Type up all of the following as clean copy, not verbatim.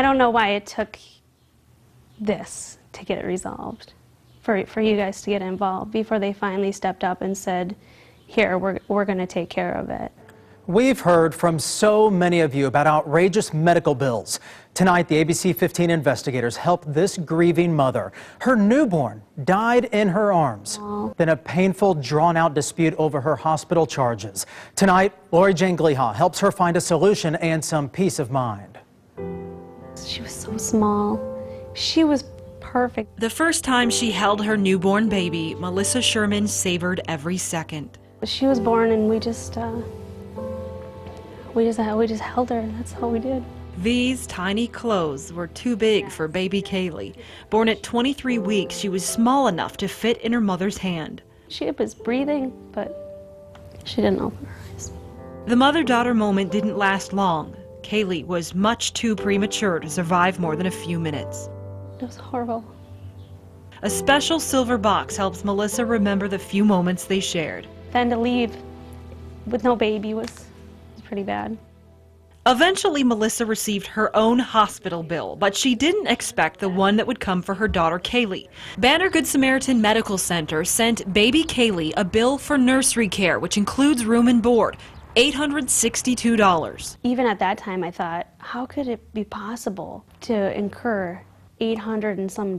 I don't know why it took this to get it resolved, for you guys to get involved before they finally stepped up and said, here, we're going to take care of it. We've heard from so many of you about outrageous medical bills. Tonight, the ABC 15 investigators helped this grieving mother. Her newborn died in her arms. Then a painful, drawn-out dispute over her hospital charges. Tonight, Lori Jane Gliha helps her find a solution and some peace of mind. She was so small. She was perfect. The first time she held her newborn baby, Melissa Sherman savored every second. She was born and we just held her. That's all we did. These tiny clothes were too big for baby Kaylee. Born at 23 weeks, she was small enough to fit in her mother's hand. She was breathing, but she didn't open her eyes. The mother-daughter moment didn't last long. Kaylee was much too premature to survive more than a few minutes. It was horrible. A special silver box helps Melissa remember the few moments they shared. Then to leave with no baby was pretty bad. Eventually, Melissa received her own hospital bill, but she didn't expect the one that would come for her daughter, Kaylee. Banner Good Samaritan Medical Center sent baby Kaylee a bill for nursery care, which includes room and board, $862. Even at that time, I thought, how could it be possible to incur $800 and some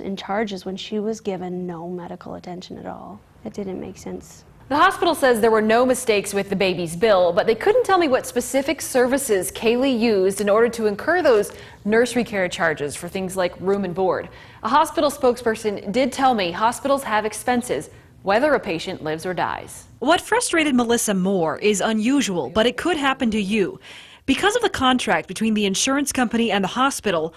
in charges when she was given no medical attention at all? It didn't make sense. The hospital says there were no mistakes with the baby's bill, but they couldn't tell me what specific services Kaylee used in order to incur those nursery care charges for things like room and board. A hospital spokesperson did tell me hospitals have expenses, whether a patient lives or dies. What frustrated Melissa more is unusual, but it could happen to you. Because of the contract between the insurance company and the hospital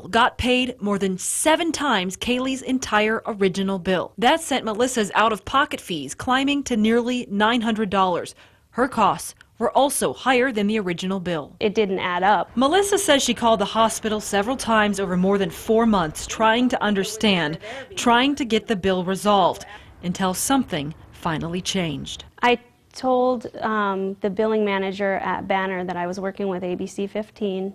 got paid more than 7 times Kaylee's entire original bill. That sent Melissa's out-of-pocket fees climbing to nearly $900. Her costs were also higher than the original bill. It didn't add up. Melissa says she called the hospital several times over more than 4 months, trying to understand, trying to get the bill resolved, until something finally changed. I told the billing manager at Banner that I was working with ABC 15,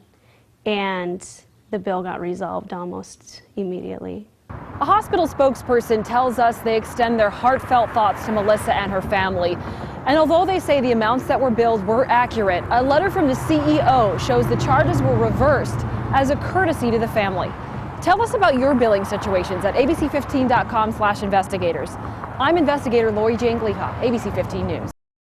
and the bill got resolved almost immediately. A hospital spokesperson tells us they extend their heartfelt thoughts to Melissa and her family. And although they say the amounts that were billed were accurate, a letter from the CEO shows the charges were reversed as a courtesy to the family. Tell us about your billing situations at abc15.com/investigators. I'm investigator Lori Jane Gliha, ABC 15 News.